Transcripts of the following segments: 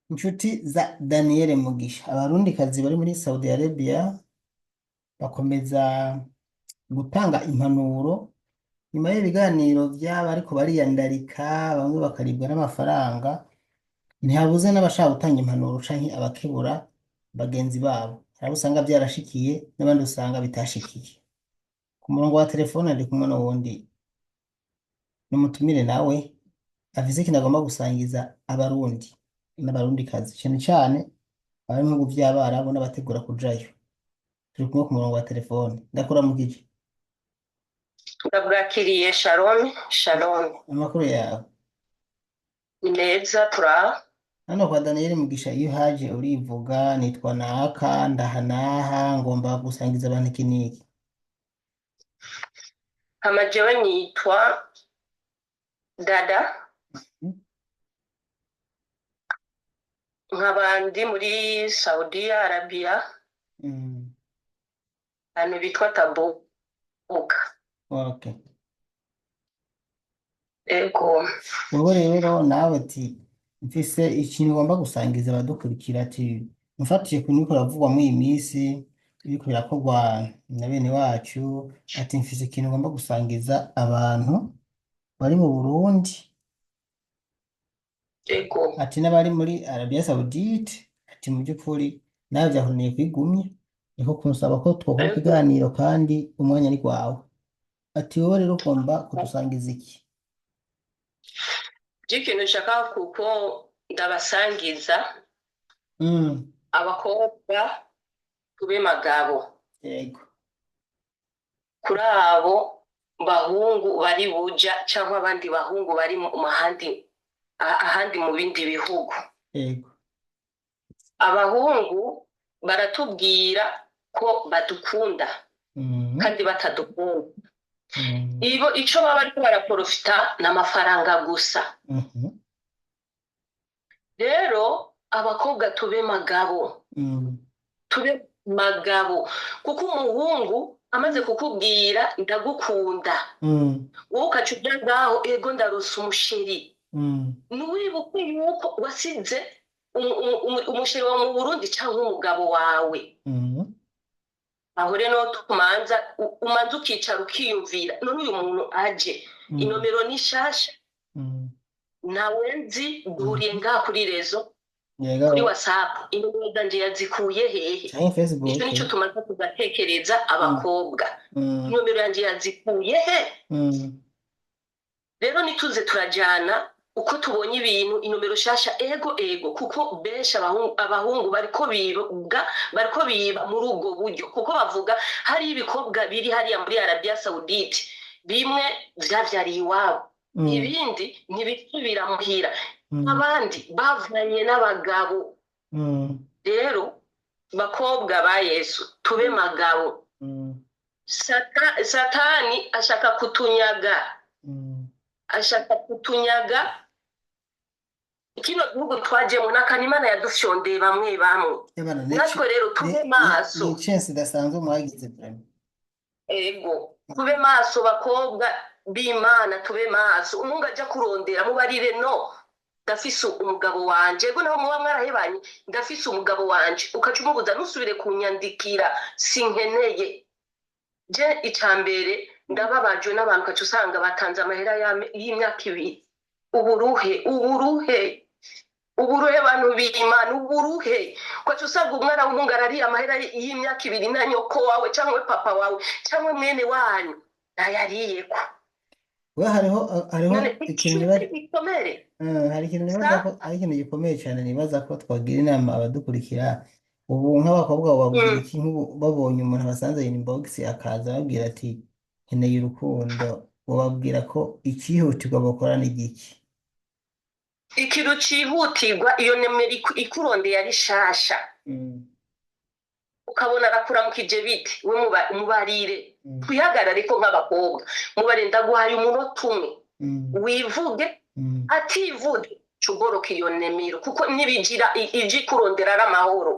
inshuti za Daniel Mugisha abarundikazi bari muri Saudi Arabia bakomeza gutanga impanuro nyuma y'ibiganiro by'aba ariko bariyandarika bamwe bakaribwa n'amafaranga ntihabuze n'abashaka gutanga impanuro canke abakebura bagenzi babo hari abo usanga byarashikiye n'abandi usanga bitashikiye ku murongo wa telefone ndi kumwe n'uwundi n'umutumire nawe afise ikintu agomba gusangiza abarundi n'abarundikazi cyane cyane abari mu bihugu by'abarabu n'abategura kujayo turi kumwe ku murongo wa telefone ndakuramukije ndabwakiriye Sharon. Sharon amakuru yawe ni meza turaho. hano kwa Daniel Mugisha iyo haje urivuga nitwa naka ndahanaha ngomba gusangiza abantu iki n'iki Jewe nitwa Dada, nk'abandi muri Saudi Arabia, ahantu bitwa Tabuka. okay Ego wowe rero nawe ati mfise ikintu ugomba gusangiza abadukurikira ati mfatiye ku niko ravugwa muri iyi minsi biriko birakorwa na bene wacu ati mfise ikintu ugomba gusangiza abantu bari mu Burundi ego ati n'abari muri Arabia Saudite ati mu by'ukuri nawe byahuraniye kwigumya niko kunsaba ko twakora ego ikiganiro kandi umwanya ni gwawe ati wowe rero ugomba kudusangiza iki ikintu nshaka kuko ndabasangiza mm. abakobwa tube magabo yego kuri abo bahungu bari buja cyangwa abandi bahungu bari mu ahandi mu bindi bihugu. yego Abahungu baratubwira ko badukunda kandi batadukunda. Ibo ico baba ariko baraprofita n'amafaranga gusa. Rero abakobwa tube magabo, tube magabo kuko umuhungu amaze kukubwira ndagukunda wowe ukacuja ngaho ego ndarusa umusheri ntiwibuke yuko wasize umusheri wa mu Burundi cyangwa umugabo wawe. Aho rero tumanza umanza ukicara ukiyumvira none uyu muntu aje inomero ni shasha nawe nzi duhuriye ngaha kuri rezo kuri WhatsApp inomero zanje yazikuye hehe icyo nico tumaze kugatekereza abakobwa inomero yanje yazikuye he. Rero nituze turajana uko tubonye ibintu inomero shasha ego kuko besha abahungu bariko biba muri ubwo buryo kuko bavuga hari ibikobwa biri hariya muri Arabia Saudite bimwe vyavyariye iwabo ibindi ntibisubira muhira abandi bavanye n'abagabo. Rero bakobwa ba Yesu tube magabo. Satani ashaka kutunyaga kino gihugu twajemo n'akanimana yadufyondeye bamwe natwe rero tube maso ni chance idasanzwe mwagize brand ego tube maso bakobwa b'Imana tube maso umunga aja kurondera mubarire no ndafise umugabo wanje ego naho muba mwarahebanye ndafise umugabo wanje ukaca umubuza nusubire kunyandikira sinkeneye je icambere ndababajwe n'abantu kacu usanga batanze amahera y'imyaka 2 uburuhe bantu b'Imana uburuhe kacu usanga umwana w'umuhungu arari amahera y'imyaka 2 na nyoko wawe cyangwa papa wawe cyangwa mwene wanyu nayariyeko we hariho ikintu gikomere hari ikintu nibaza ko ari ikintu gikomeye cyane nibaza ko twagira inama abadukurikira ubu nk'abakobwa bababwira iki babonye umuntu abasanze inbox akaza babwira ati nkeneye urukundo bababwira ko ikihutirwa bakora ni giki ikintu cihutirwa iyo nemeri ikurondeye ari shasha ukabona arakuramukije biti we mubarire twihagarare ko nk'abakobwa mubarenda guhaye umunota umwe wivuge ativuge cugoroka iyo nemero kuko nibigira iji kurondera ari amahoro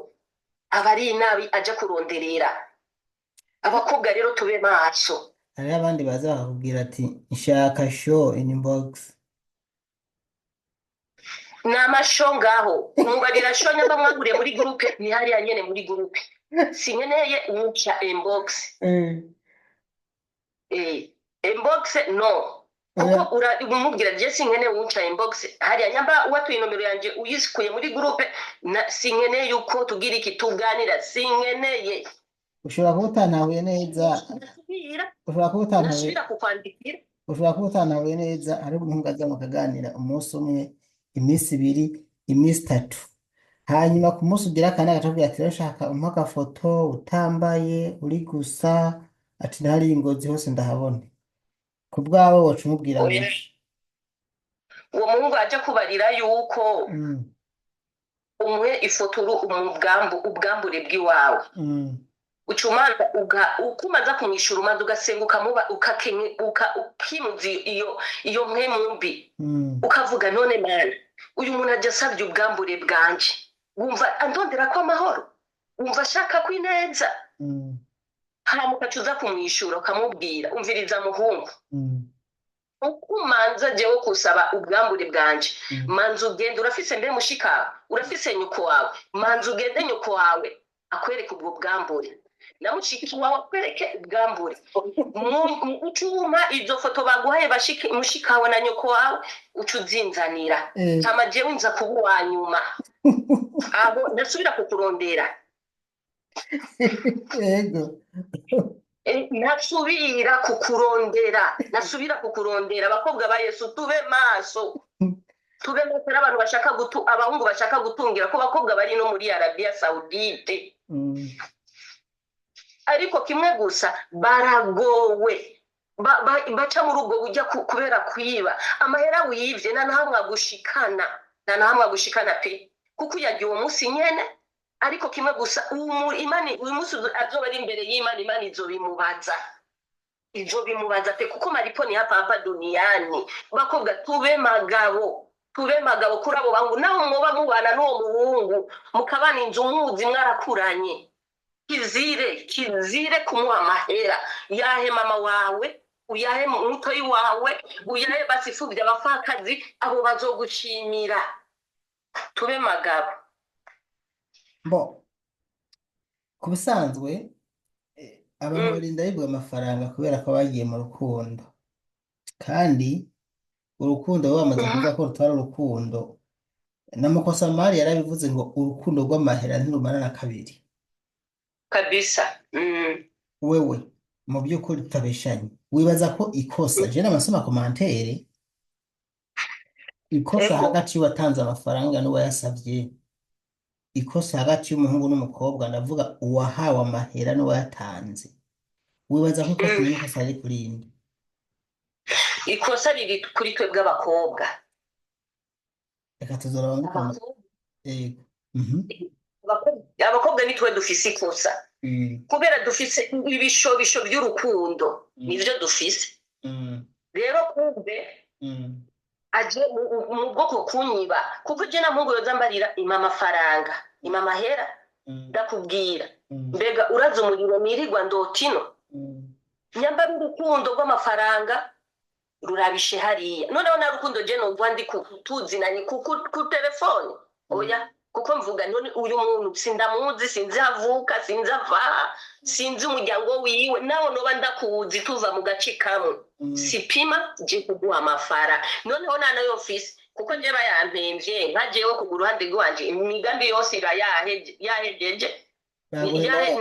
abari nabi aja kuronderera abakobwa rero tube maso. hari abandi baza bakubwira ati nshaka show inbox ni amasho ngaho kumubarira sho nyamba mwaguriye muri groupe ni hariya nyene muri groupe sinkeneye uca inbox inbox no kuko umubwira je sinkeneye uca inbox hariya nyamba watuye nomero yanje uyisikuye muri groupe sinkeneye yuko tugira iki tuganira sinkeneye ushobora kuba utantahuye neza ushobora kuba utantahuye kukwandikira ushobora kuba utantahuye neza ari umuhungu aza mukaganira umunsi umwe iminsi ibiri iminsi itatu hanyuma ku munsi ugira akanya agatubwira ati urashaka umpa agafoto utambaye uri gusa ati ntihari ingozi hose ndahabona ku bwawe woca umubwira ngo uwo muhungu aje kubarira yuko umuhe ifoto ubwambure bw'iwawe ucumanza ukumaza kumwishura umaze ugasenga ukimuzi iyo mpemumbi ukavuga none mana uyu muntu ajya asabye ubwambure bwanje wumva andondera ko amahoro wumva ashaka ko ineza hama ukacuza kumwishura ukamubwira umviriza muhungu ukumanza jewe kusaba ubwambure bwanje manza ugende urafise mbere mushikawe urafise nyuko wawe manza ugende nyuko wawe akwereka ubwo bwambure na mushiki wawe akwereke ubwambure ucuma izo foto baguhaye mushikawe na nyuko wawe ucuzinzanira hama jewe nza kuba uwanyuma abo nasubira kukurondera yego nasubira kukurondera abakobwa ba Yesu tube maso n'abantu bashaka abahungu bashaka gutungira ko bakobwa bari no muri Arabia Saudite ariko kimwe gusa baragowe baca mu rugo ujya kubera kwiba amahera wivye na nahamwe agushikana pe kuko yagiye uwo munsi nyene ariko kimwe gusa uyu munsi azoba ari imbere y'Imana Imana izo bimubaza pe kuko mariponi hapa hapa duniani bakobwa tube magabo kuri abo bangu naho mwoba mubana n'uwo muhungu mukabana inzu muzi mwarakuranye kizire kumuha amahera yahe mama wawe uyahe mutoyi wawe uyahe basifubye abafakazi abo bazogushimira tube magabo ku busanzwe abantu barinda bibwa amafaranga kubera ko bagiye mu rukundo kandi urukundo bamaze kuvuga ko rutwara urukundo na Mukosamari yarabivuze ngo urukundo rw'amahera ntirumara na kabiri kabisa wewe mu by'ukuri utabeshanye wibaza ko ikosa je n'amasoma komantere ikosa hagati y'uwatanze amafaranga n'uwayasavye ikosa hagati y'umuhungu n'umukobwa ndavuga uwahawe amahera n'uwayatanze wibaza ko ikosa n'ikosa ari kuri inde ikosa riri kuri twe bw'abakobwa reka tuzoraba abakobwa nitwe dufise ikosa kubera dufise ibishobisho by'urukundo nivyo dufise rero kumbe aje mu bwoko kunyiba kuko je na mungu yoza mbarira ima amafaranga ima mahera ndakubwira mbega uraza umuriro mirirwa ndotino nyamba urukundo rw'amafaranga rurabishe hariya noneho na rukundo je numva ndi kutuzinanye ku telefone oya kuko mvuga none uyu muntu sindamuzi sinzi avuka sinzi ava sinzi umuryango wiwe naho noba ndakuzi tuva mu gace kamwe sipima je kuguha amafara noneho nayo office kuko nje bayampemvye nkajewe ku ruhande rwanje imigambi yose yahejeje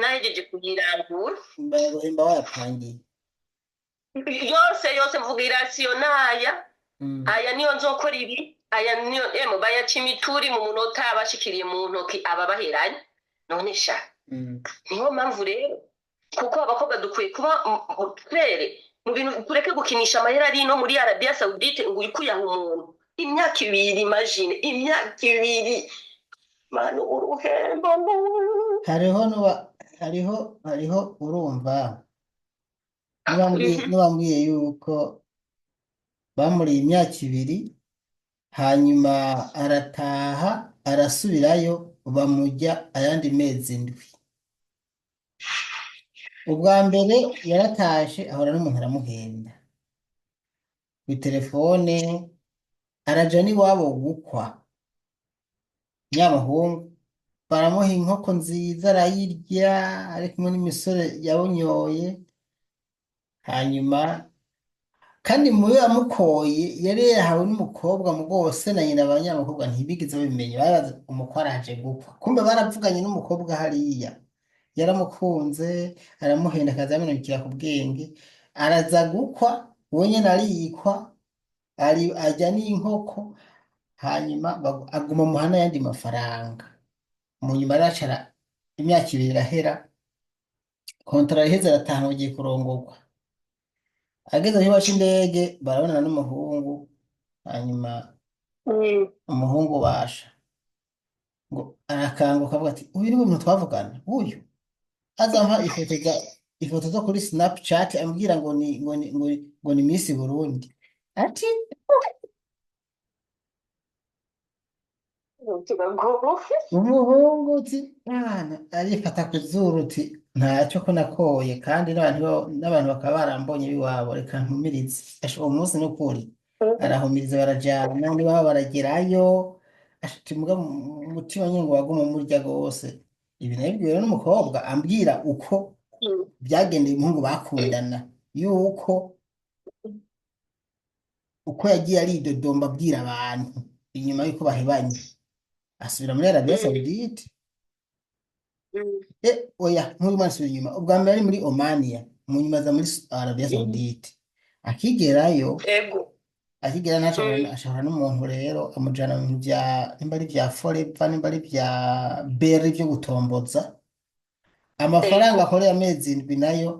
nahejeje kugirangura baguhemba wayapangiye yose mvuga irasiyonaya aya niyo nzokora ibi aya niyo bayaca imituri mu munota abashikiriye mu ntoki aba baheranye none sha niyo mpamvu rero kuko abakobwa dukwiye kuba twere mu bintu tureke gukinisha amahera ari no muri Arabia Saudite ngo uyikuyaha umuntu imyaka 2 imagine imyaka 2 mano uruhembo hariho urumva nibambwiye yuko bamuriye imyaka 2 hanyuma arataha arasubirayo bamujya ayandi mezi 7 ubwa mbere yaratashe ahora n'umuntu aramuhenda ku telefone araja n'iwabo gukwa nyamuhungu baramuha inkoko nziza arayirya ari kumwe n'imisore yabunyoye. Hanyuma kandi muyo yamukoye yari yahawe n'umukobwa mu rwose na nyina ba nyamukobwa ntibigeze babimenya, barazi umukwe araje gupfa, kumbe baravuganye n'umukobwa hariya, yaramukunze aramuhenda akaza yamenukira ku bwenge, araza gukwa wenyine ariyikwa, ajya n'inkoko. Hanyuma aguma muhana yandi mafaranga. Mu nyuma aracara imyaka 2 irahera, kontara iheze arataha bagiye kurongorwa. Ageze aho baca indege barabonana n'umuhungu. Hanyuma umuhungu basha ngo arakanguka avuga ati uyu ni umuntu twavugana, uyu azampa ifoto zo kuri Snapchat ambwira ngo ni Miss Burundi. Ati umuhungu uti mwana arifata ku zuru uti ntacyo ko nakoye, kandi n'abantu bakaba barambonye biwabo, reka ntumirize. Uwo munsi n'ukuri arahumiriza barajyana niba baragerayo, ashitimuga umutima nyine ngo waguma umurya rwose. Ibi nabibwiwe n'umukobwa ambwira uko byagendeye umuhungu bakundana, yuko uko yagiye aridodomba abwira abantu inyuma yuko bahebanye, asubira muri Arabia Saudite. Oya nk'uyu mwana asubira inyuma, ubwa mbere ari muri Omania, mu nyuma aza muri Arabia Saudite. Akigera ashobora n'umuntu rero amujana mu bintu bya nimba ari bya Forever nimba ari bya Berry byo gutomboza. Amafaranga akoreye amezi 7 nayo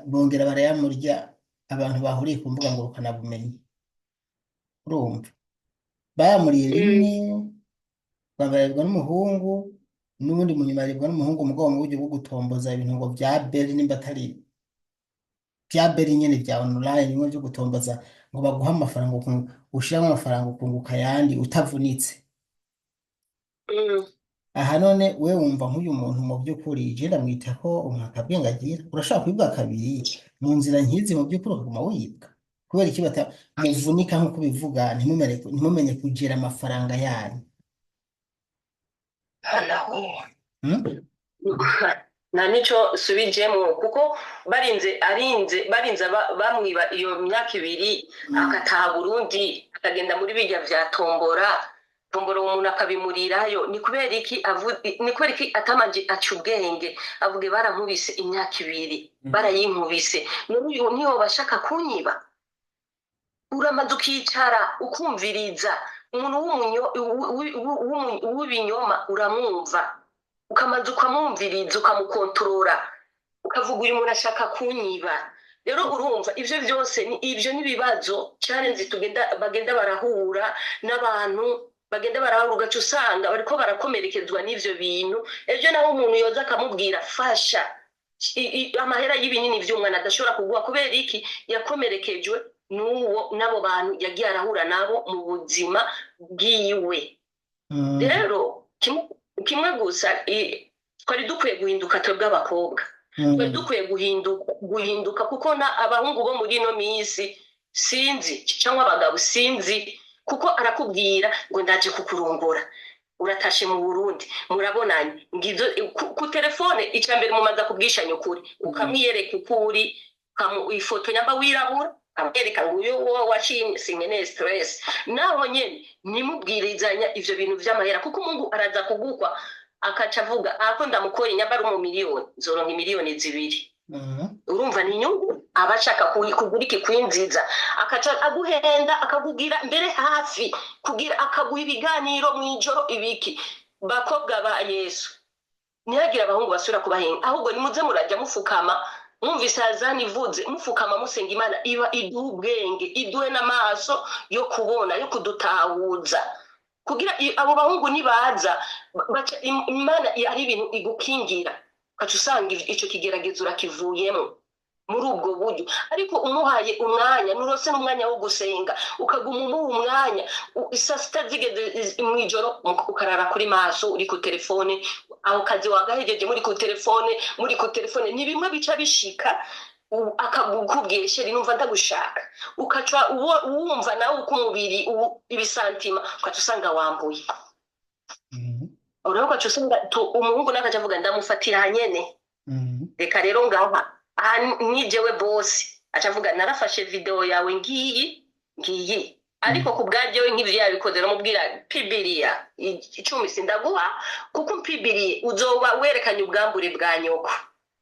bongera barayamurya, abantu bahuriye ku mbuga ngurukanabumenyi. Urumva bayamuriye rimwe, babarirwa n'umuhungu, n'ubundi munyuma aribwa n'umuhungu mugabo mu buryo bwo gutomboza ibintu ngo bya Berry nimba atari bya Berry nyene bya online nimwe byo gutomboza, ngo baguha amafaranga ushiramo amafaranga ukunguka yandi utavunitse. Aha none we wumva nk'uyu muntu mu by'ukuri je ndamwita ko umwaka bwenge agira, urashaka kwibwa kabiri mu nzira nkizi, mu by'ukuri ukaguma wibwa kubera iki muvunika nk'uko bivuga, ntimumenye kugera amafaranga yanyu. Na nico subijemo kuko barinze bamwiba iyo myaka 2 akataha Burundi akagenda muri bijya vya tombora umuntu akabimurirayo. Ni kubera iki atamanje acubwenge avuge barankubise imyaka 2 barayinkubise niyo bashaka kunyiba. Uramaze ukicara ukumviriza umuntu w'ubinyoma, uramwumva ukamaze ukamwumviriza ukamukontorora, ukavuga uyu muntu ashaka kunyiba. Rero urumva ivyo byose ivyo nibibazo challenge bagenda barahura n'abantu, bagenda baraharuga usanga bariko barakomerekezwa n'ivyo bintu. Ejo naho umuntu yoza akamubwira fasha amahera y'ibinini vy'umwana adashobora kuguha kubera iki yakomerekejwe n'abo bantu yagiye arahura nabo mu buzima bwiwe. Rero kimwe gusa twari dukwiye guhinduka twebwe abakobwa, twari dukwiye guhinduka kuko abahungu bo muri ino minsi sinzi cyangwa abagabo sinzi, kuko arakubwira ngo ndaje kukurongora, uratashe mu Burundi murabonanye ngizo ku telefone, icambere mumaza kubwishanya ukuri, ukamwiyereka ukuri, ifoto nyamba wirabura amwereka ngo uyo washimye singene stress. Naho nyene nimubwirizanya ivyo bintu vy'amahera, kuko umuntu araza kugukwa akaca avuga ako ndamukora inyambara mu miliyoni zoronka miliyoni 2. Urumva ni inyungu abashaka kugura iki kwinziza, akaca aguhenda akakugira mbere hafi kugira akaguha ibiganiro mwijoro ibiki. Bakobwa ba Yesu nihagira abahungu basura kubahenga, ahubwo nimuze murajya mufukama mwumvise azani ivuze mufukama musenga Imana iba iduha ubwenge, iduhe n'amaso yo kubona yo kudutahuza, kugira abo bahungu nibaza Imana ari ibintu igukingira, kacu usanga ico kigeragezo urakivuyemo muri ubwo buryo. Ariko umuhaye umwanya nurose n'umwanya wo gusenga, ukaguma umuha umwanya, isa zigeze mwijoro ukarara kuri maso uri ku telefone, aho kazi wagahejeje muri ku telefone ni bimwe bica bishika akagukubwiye sheri numva ndagushaka, ukaca wumva nawe uko umubiri ibisantima ukaca usanga wambuye. rero ugaca usanga umuhungu nawe akaca avuga ndamufatira nyene reka rero ngaha nijewe bosi aca avuga narafashe video yawe ngiyi ariko ku bwajewe nk'ivyo yabikoze namubwira pibiriya 10 sindaguha kuko mpibiriye uzoba werekanye ubwambure bwa nyoko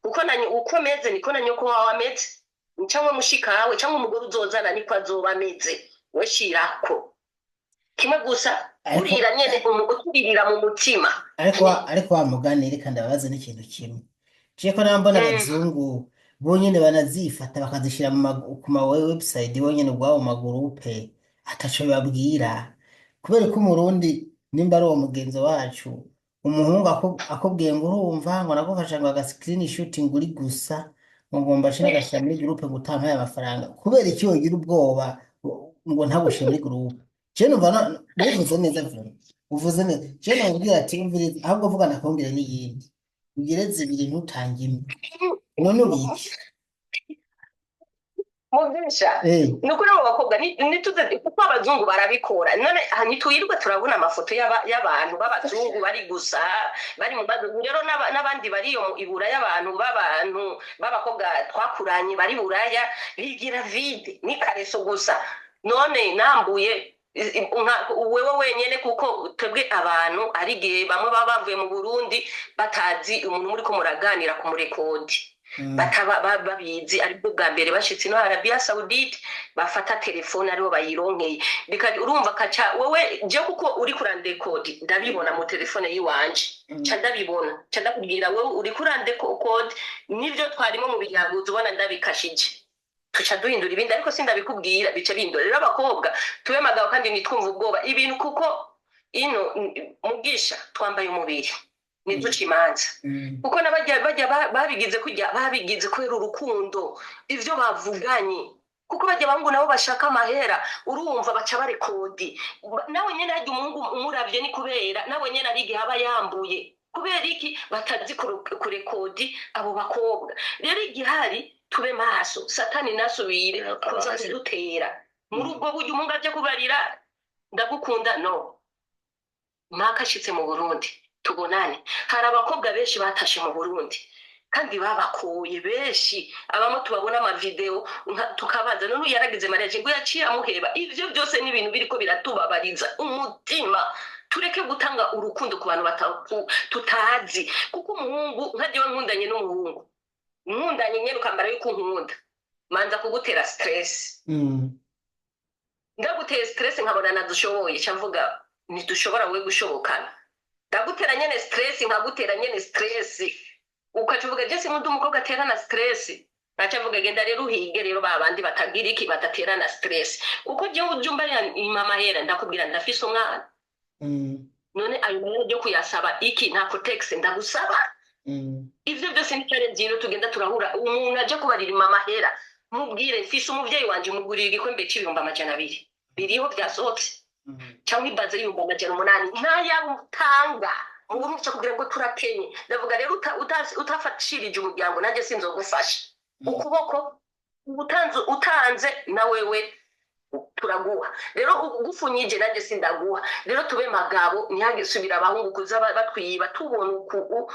kuko uko meze niko na nyoko wawe ameze cyangwa mushikawe cyangwa umugore uzozana niko azoba ameze we shirako kimwe gusa urira nyene umuguturirira mu mutima ariko wa mugani reka ndabaza n'ikintu kimwe je ko nambona abazungu bonyene banazifata bakazishira ku ma website bonyene ubwabo magurupe ataco babwira kubera ko umurundi nimba ari uwo mugenzi wacu umuhungu akubwiye ngo urumva ngo nagufasha ngo aga shooting uri gusa ngo ngomba ashira agashyira muri groupe gutampaye amafaranga kubera iki wogira ubwoba ngo ntagushire muri groupe je numva uvuze neza vuba uvuze neza je nabwira ati umviriza ahubwo vuga nakongere n'iyindi ugire zibiri ntutange imwe none uriki Mugisha nuko rero abakobwa nituze kuko abazungu barabikora none ntitwirirwa turabona amafoto y'abantu b'abazungu bari gusa bari mu bazungu rero n'abandi bariyo mu ibura y'abantu b'abakobwa twakuranye bari buraya bigira vide ni kareso gusa none nambuye wewe wenyene kuko twebwe abantu ari gihe bamwe baba bavuye mu Burundi batazi umuntu muri ko muraganira ku murekodi bataba babizi aribwo bwa mbere bashitse no Arabia Saudite bafata telefone aribo bayironkeye urumva kaca wewe je kuko uri kurande code ndabibona mu telefone yiwanje ca ndabibona ca ndakubwira wewe uri kurande code nivyo twarimo mu biyaguzo ubona ndabikashije tuca duhindura ibindi ariko sindabikubwira bice bindora rero abakobwa tube magabo kandi nitwumva ubwoba ibintu kuko ino Mugisha twambaye umubiri niduca imanza kuko bajya babigize kubera urukundo ivyo bavuganye kuko bajya bangu nabo bashaka amahera urumva baca barekodi nawe nyene hajya umungu umuravye ni kubera nawe nyene ari gihe aba yambuye kubera iki batazi kurekodi abo bakobwa rero igihari tube maso satani nasubire kuza kudutera muri ubwo buryo umungu aje kubarira ndagukunda no makashitse mu Burundi tubonane hari abakobwa benshi batashe mu Burundi kandi babakuye benshi abamo tubabona ama video tukabaza none yaragize mariage ngo yaciye amuheba ivyo byose ni ibintu biriko biratubabariza umutima tureke gutanga urukundo ku bantu tutazi kuko umuhungu nkaje nkundanye n'umuhungu nkundanye nyene ukambara yuko nkunda manza kugutera stress ndagutera stress nkabona nadushoboye cyavuga ntidushobora we gushobokana ndagutera nyene stress nkagutera nyene stress ukacuvuga je simundi umukobwa atera na stress nacavuga genda rero uhige rero babandi batagira iki badatera na stress uko je ujumba imama hera ndakubwira ndafise umwana none ayo mahera yo kuyasaba iki nta protection ndagusaba ivyo byose ni challenge rero tugenda turahura umuntu aje kubarira imama hera mubwire mfise umuvyeyi wanje mugurira igikombe c'ibihumbi 200 biriho byasohotse cyangwa ibaze y'ibihumbi 800 ntayagutanga ubu cyo kugira ngo turakenye ndavuga rero utafashirije umuryango nanjye sinzogufasha ukuboko utanze na wewe turaguha rero ugufunyije nanjye sindaguha rero tube magabo ntihagisubira abahungu kuza batwiba tubona uku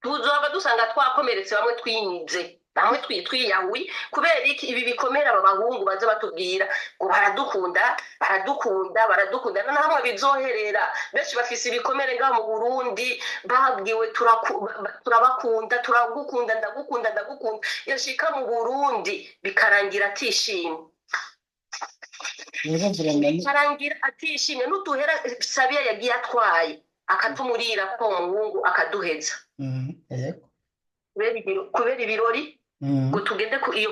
tuzoba dusanga twakomeretse bamwe twinyize bamwe twiyawi kubera iki ibi bikomera aba bahungu baza batubwira ngo baradukunda na hamwe bizoherera benshi bafise ibikomere ngaho mu Burundi babwiwe turabakunda turagukunda ndagukunda yashika mu Burundi bikarangira atishimye bikarangira atishimye n'uduhera Sabiya yagiye atwaye akatumurira ko umuhungu akaduheza kubera ibirori ngo tugende iyo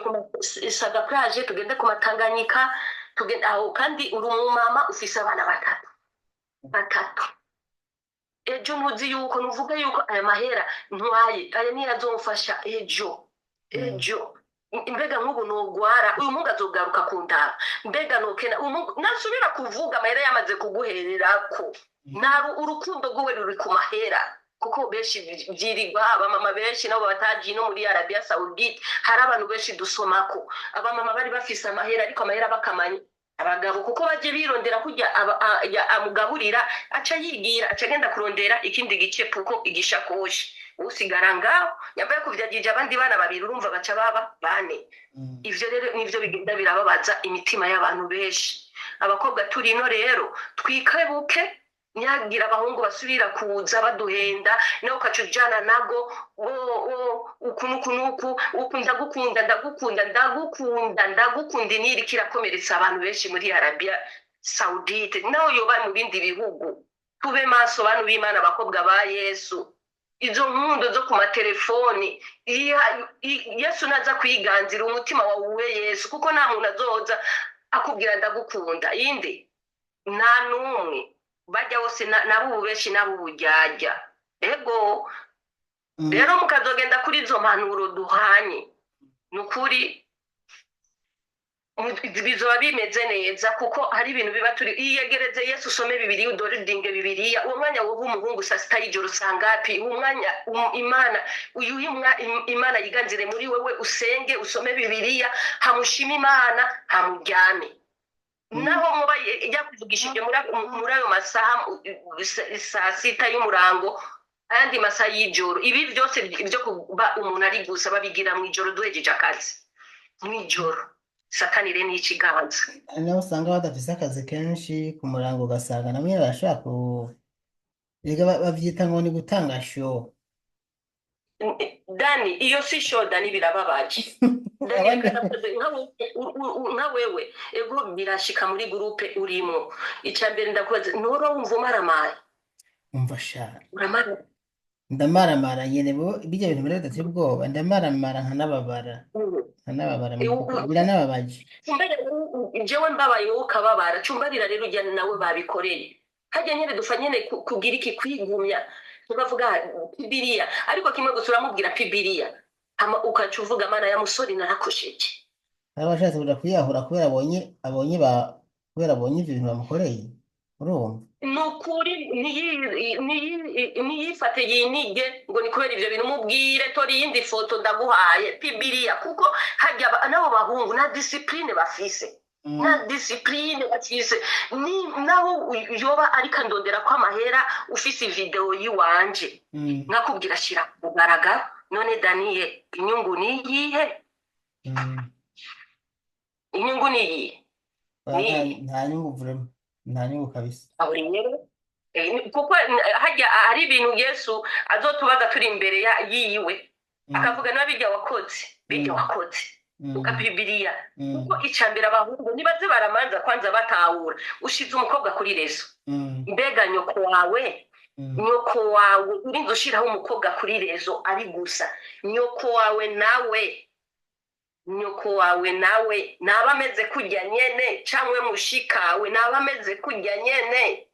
isaga plage tugende ku Matanganyika tugende aho kandi uri umumama ufise abana batatu ejo ntuzi yuko nuvuga yuko aya mahera ntwaye aya niyo azomfasha ejo mbega nk'ubu nogwara uyu mungu azogaruka ku ndaba mbega nokena nasubira kuvuga amahera yamaze kuguhererako urukundo rw'uwe ruri ku mahera kuko benshi byirirwa abamama benshi nabo batagiye no muri Arabia Saudite hari abantu benshi dusomako abamama bari bafise amahera ariko amahera bakamanye abagabo kuko baje birondera kurya amugaburira aca yigira aca agenda kurondera ikindi gicepuko igishakoshi usigara ngaho nyambaye kuvyagije abandi bana babiri urumva baca baba bane. Ivyo rero nivyo bigenda birababaza imitima y'abantu benshi. Abakobwa turino rero twikebuke nyagira abahungu basubira kuza baduhenda nawe ukacujana nago uku ndagukunda niri kirakomeretsa abantu benshi muri Arabia Saudite nawe yoba mu bindi bihugu. Tube maso bantu b'Imana abakobwa ba Yesu. Izo nkundo zo ku matelefoni Yesu naza kwiganzira umutima wawe Yesu kuko nta muntu azoza akubwira ndagukunda inde nta numwe bajya bose nabo benshi nabo bujyajya ego rero mukazogenda kuri izo mpanuro duhanye nukuri bizoba bimeze neza kuko hari ibintu biba turi iyegereze Yesu usome Bibiliya udoridinge Bibiliya uwo mwanya wo umuhungu saa sita y'ijoro sangapi umwanya Imana yiganzire muri wewe usenge usome Bibiliya hamushima Imana hamuryame naho muba yakuvugishije muri ayo masaha saa sita y'umurango ayandi masaha y'ijoro ibi byose byo kuba umuntu ari gusa babigira mu ijoro duhejeje akazi mu ijoro satanire n'ikiganza naho usanga badafise akazi kenshi ku murango ugasanga namwe barashaka bavyita ngo ni gutanga show. Dani iyo si show Dani birababaje nka wewe ego birashika muri groupe urimo icambere ndakoze noro wumva umaramaye umva sha uramara ndamaramara nyene bo bijya bintu bire datse ubwoba ndamaramara nkanababara biranababaje jewe mbabaye ukababara cumbarira rero ujya nawe babikoreye hajya nyene dufa nyene kugira iki kwigumya tukavuga Bibiliya ariko kimwe gusa uramubwira Bibiliya ukacuvuga Mana ya musori narakosheje abashatse kuja kwiyahura kubera abonye ibintu bamukoreye urumva nukuri niyifate yinige ngo ni kubera ivyo bintu mubwire tori yindi foto ndaguhaye Bibiliya kuko hajya nabo bahungu na discipline bafise na discipline bafise ni nabo yoba ariko ndondera kwa mahera ufise video yiwanje nakubwira shira kugaragara none Daniel inyungu ni yihe inyungu ni yihe nta nyungu vrema nta nyungu kabisa kuko hajya hari ibintu Yesu azotubaza turi imbere yiwe akavuga n'abijya wakoze bijya wakoze uka Bibiliya kuko icambira abahungu nibaze baramanza kwanza batahura ushize umukobwa kuri rezo mbega nyoko wawe urinze ushiraho umukobwa kuri rezo ari gusa nyoko wawe nawe naba ameze kujya nyene camwe mushikawe naba ameze kujya nyene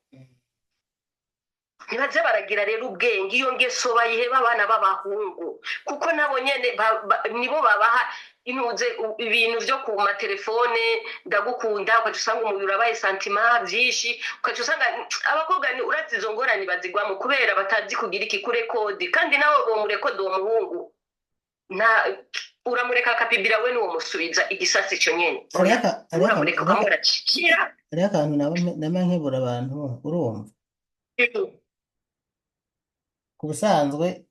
nibaze baragira rero ubwenge iyo ngeso bayiheba abana b'abahungu kuko nabo nyene nibo babaha inuze ibintu vyo ku matelefone ndagukunda ukacusanga umubiri urabaye santima vyinshi ukacusanga abakobwa ni urazi izo ngorane bazigwamo kubera batazi kugira iki kure kode kandi nawe uwo murekode uwo muhungu uramureka akapibira we n'uwo musubiza igisasi cyo nyene uramureka ukamuracikira ariho akantu nama nkebura abantu urumva ku busanzwe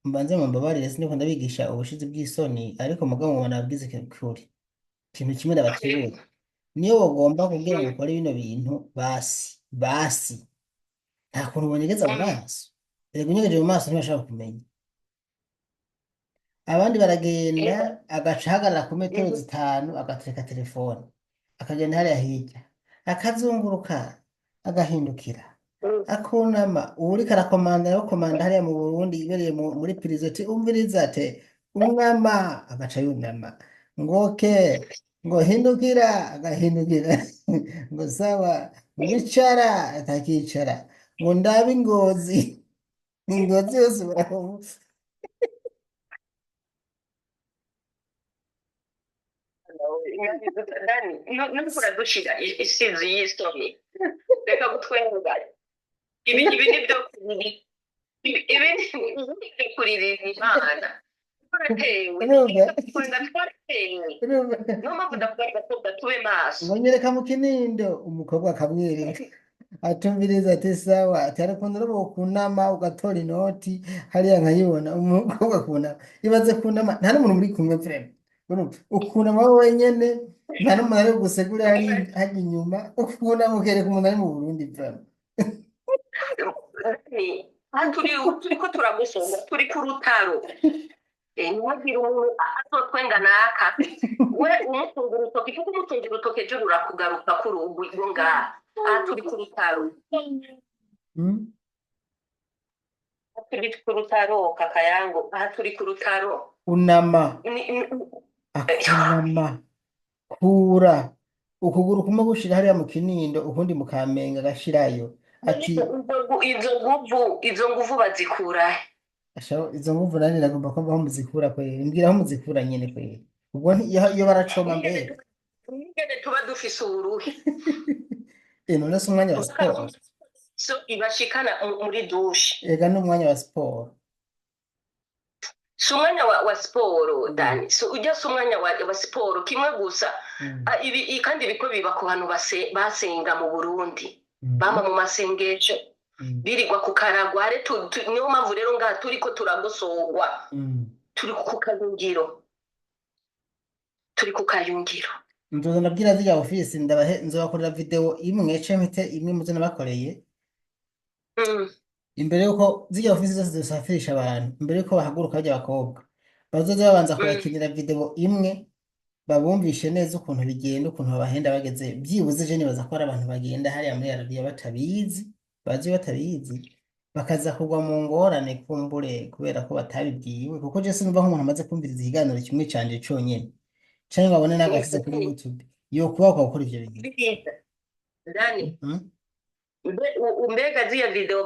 mbanze mu mbabarire siniko ndabigisha ubushizi bw'isoni ariko mugabo ngo nabwize kuri ikintu kimwe ndabategura niyo bagomba kugira ngo ukore bino bintu basi nta kuntu ubonyegeza mu maso rego unyegeje mu maso ntibashaka kumenya abandi baragenda agaca ahagarara ku metero 5 agatereka telefone akagenda hariya hirya akazunguruka agahindukira akunama uriko arakomanda yo komanda hariya mu Burundi ibereye muri prison umviriza ate umwama agaca yunama ngoke ngo hindukira agahindukira ngo sawa wicara atakicara ngo ndabe ingozi yose baravuga nukura dushira isizi y'isoni reka gutwenga ibi ni byo kurira Imana Banyereka mu Kinindo umukobwa akamwereka atumviriza ati sawa ati ariko ndorobo kunama ugatora inoti hariya nkayibona umukobwa kunama ibaze kunama nta n'umuntu muri kumwe frema ukunama wowe wenyene nta n'umuntu ari gusegura hari inyuma ukunama ukereka umuntu ari mu Burundi frema turiko turamusonga turi ku rutaro ntiwagira umuntu azotwenga naka we umutunga urutoke kuko umutunga urutoke ejo rurakugaruka kuri ubu ngaha aha turi ku rutaro turi ku rutaro kakayango aha turi ku rutaro unama akunama kura ukuguru kumwe gushira hariya mu Kinindo ukundi mu Kamenge agashirayo ati izo nguvu bazikurahe izo nguvu nani nagomba ko aho muzikura kweri mbwira aho muzikura nyene kweri ubwo iyo baracoma mbere ngene tuba dufise uburuhe none se umwanya wa siporo so ibashikana muri dushe ega n'umwanya wa siporo si umwanya wa siporo Dani so ujya si umwanya wa siporo kimwe gusa ibi kandi biko biba ku bantu basenga mu Burundi bama mu masengesho birigwa ku karagware niyo mpamvu rero ngaha turiko turagosogwa turi ku kayungiro nzoza nabwira zirya ofisi nzobakorera video imwe cemite imwe muzo nabakoreye imbere yuko zirya ofisi zose zisafirisha abantu imbere yuko bahaguruka bajya abakobwa bazoza babanza kubakinira video imwe babumvishe neza ukuntu bigenda ukuntu babahenda bageze byibuze je nibaza ko ari abantu bagenda hariya muri Arabia batabizi bakaza kugwa mu ngorane kumbure kubera ko batabibwiwe kuko je sinumva nk'umuntu amaze kumviriza ikiganiro kimwe canje conyene canke babone n'agasize kuri YouTube yo kuba gukora ivyo bintu Dani mbega ziya video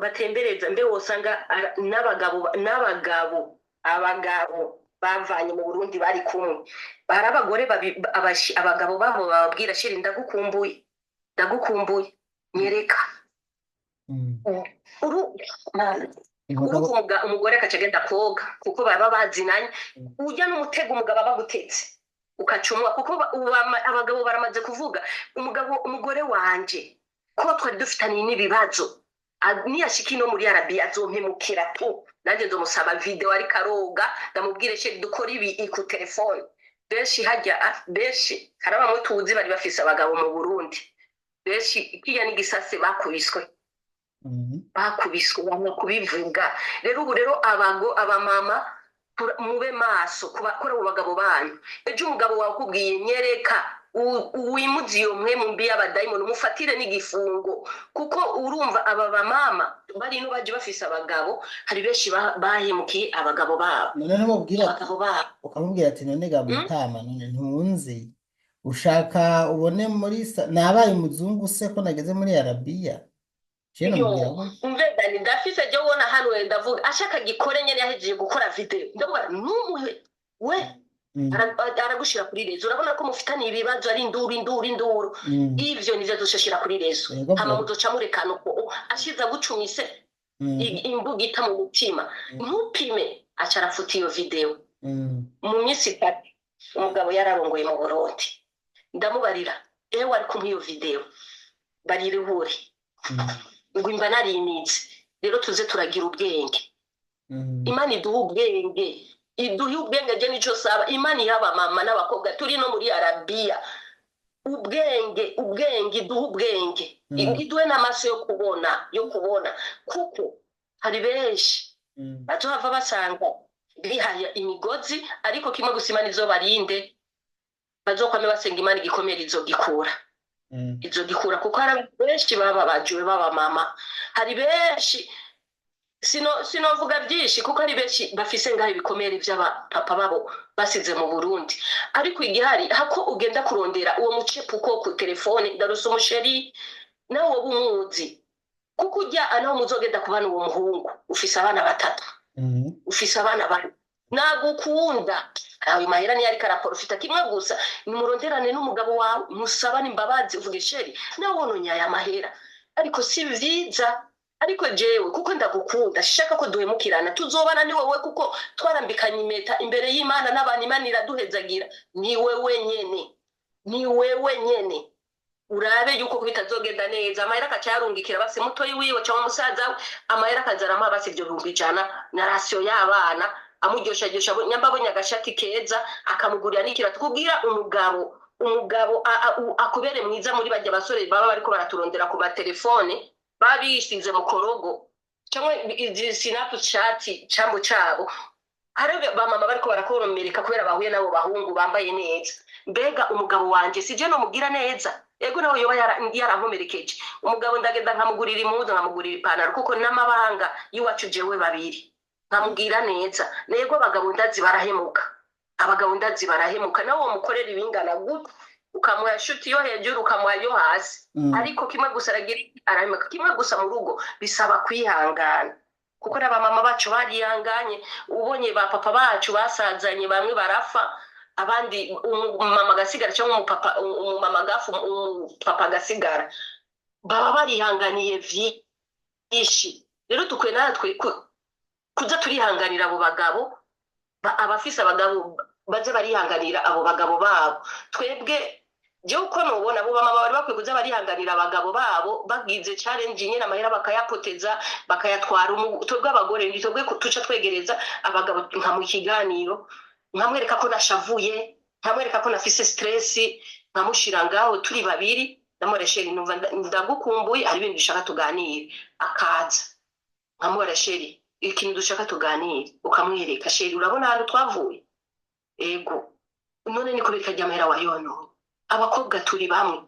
batembereza mbe wosanga n'abagabo bavanye mu Burundi bari kumwe bari abagore abagabo babo bababwira shiri ndagukumbuye nyereka umugore akacagenda koga kuko baba bazinanye ujya n'umutego umugabo abagutetse ukacumwa kuko abagabo baramaze kuvuga umugore wanje ko twari dufitaniye n'ibibazo niyashika ino muri Arabia azompemukira tu nanjye nzomusaba video ari karoga ndamubwire she dukora ibi ku telefone benshi karabamwe tuzi bari bafise abagabo mu Burundi benshi kiya n'igisase bakubiswe bamwe kubivuga rero ubu rero abamama mube maso kubakora abo bagabo banyu ejo umugabo wakubwiye nyereka uwimuzi iyo mwe mu mbi y'abadayimoni umufatire n'igifungo kuko urumva aba bamama bari no baje bafise abagabo hari benshi bahemukiye abagabo babo none namubwira ukamubwira ati none ga mutama none ntunzi ushaka ubone muri nabaye umuzungu se ko nageze muri Arabia umvegani ndafise je wona hano ndavuga ashaka gikore nyene yahejeje gukora video ndavuga numuhe we aragushira kuri rezo urabona ko mufitaniye ibibazo ari induru ivyo nivyo dushashira kuri rezo hama muzoca murekana uko ashiza gucumise imbugita mu mutima ntupime acarafuta iyo video mu minsi itatu umugabo yararongoye mu Burundi ndamubarira ewe ari kumwe iyo video bariruhure ngo imba narinize rero tuze turagira ubwenge Imana iduha ubwenge je nico saba Imana yaba mama n'abakobwa turi no muri Arabia ubwenge iduha ubwenge iduhe n'amaso yo kubona kuko hari benshi batohava basanga bihaya imigozi ariko kimwe gusa Imana izobarinde bazokwame basenga Imana igikomera izogikura kuko hari benshi bababajiwe baba mama hari benshi sinovuga byinshi kuko ari benshi bafise ngaho ibikomere by'abapapa babo basize mu Burundi ariko igihari hako ugenda kurondera uwo mucepuko ku telefone ndarusa umusheri nawe wo bumuzi kuko ujya anaho muzogenda kubana uwo muhungu ufise abana batatu ufise abana bane nagukunda ayo mahera ni yari karaprofita kimwe gusa nimuronderane n'umugabo wawe musabane imbabazi uvuge sheri nawe wononya aya mahera ariko si vyiza ariko jewe kuko ndagukunda shaka ko duhemukirana tuzobana ni wowe kuko twarambikanye impeta imbere y'Imana n'abantu Imana iraduhezagira ni wewe nyene urabe yuko bitazogenda neza amahera akacyarungikira basi mutoyi wiwe cyangwa umusaza we amahera akazarama basi ibyo 100 na ratio y'abana amuryoshyaryosha nyambabonye agashati keza akamugurira n'ikira tukubwira umugabo akubere mwiza muri bajya basore baba bariko baraturondera ku matelefone babishinze mu korogo cyangwa Snapchat cyambo cyabo arebe bamama bariko barakoromereka kubera bahuye nabo bahungu bambaye neza mbega umugabo wanje sije no mugira neza ego nawe yoba yarankomerekeje umugabo ndagenda nkamugurira impuzu nkamugurira ipantaro kuko n'amabanga yiwacu jewe babiri nkamugira neza nego abagabo ndazi barahemuka nawe mukorera ibingana gute ukamuha shuti yo hejuru ukamuha yo hasi ariko kimwe gusa arahemuka kimwe gusa mu rugo bisaba kwihangana kuko n'abamama bacu barihanganye ubonye ba papa bacu basazanye bamwe barafa abandi umumama gasigara cyangwa umumama gafu papa gasigara baba barihanganiye vyinshi rero tukwe natwe kuza turihanganira abo bagabo abafise abagabo baje barihanganira abo bagabo babo twebwe je uko nubona abo bamama bari bakwiye kuza barihanganira abagabo babo bagize challenge nyene amahera bakayapoteza bakayatwara twebwe abagore twebwe tuca twegereza abagabo nka mu kiganiro nkamwereka ko nashavuye nkamwereka ko nafise stress nkamushira ngaho turi babiri namoresheri numva ndagukumbuye ari ibintu dushaka tuganire akaza nkamoresheri ikintu dushaka tuganire ukamwereka sheri urabona hano twavuye ego none niko bikajya amahera wayono abakobwa turi bamwe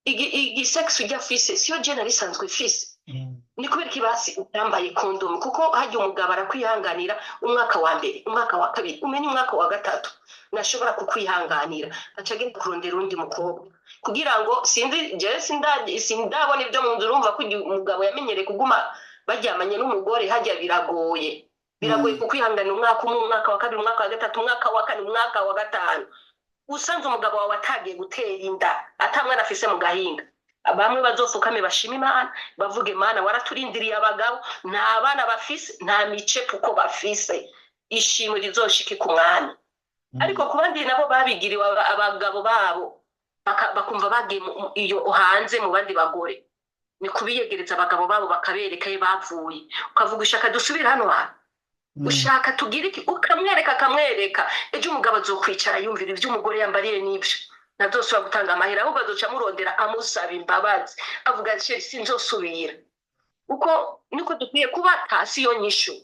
igi sex ujya fise siyo gender isanzwe fise ni kubera kibasi utambaye condom kuko hajya umugabo arakwihanganira umwaka wa mbere umwaka wa kabiri umenye umwaka wa gatatu nashobora kukwihanganira acagenda kurondera undi mukobwa kugira ngo sindabona ibyo mu nzu urumva ko umugabo yamenyereye kuguma baryamanye n'umugore hajya biragoye kukwihanganira umwaka wa kabiri umwaka wa gatatu umwaka wa kane umwaka wa gatanu usanze umugabo wawe atagiye gutera inda atamwana afise mu gahinga bamwe bazofukame bashima Imana bavuge Imana waraturindiriye abagabo nta bana bafise nta mice kuko bafise ishimwe rizoshike ku mwami ariko kubandi nabo babigiriwe abagabo babo bakumva bagiye iyo hanze mu bandi bagore ni kubiyegereza abagabo babo bakabereka bavuye ukavuga ushaka dusubira hano ushaka tugira iki ukamwereka ejo umugabo azokwicara yumvira ibyo umugore yambariye n'ibyo nadosubira gutanga amahera ahubwo azoca amurondera amusaba imbabazi avuga ati sinzosubira uko niko dukwiye kuba hasi yo nyishu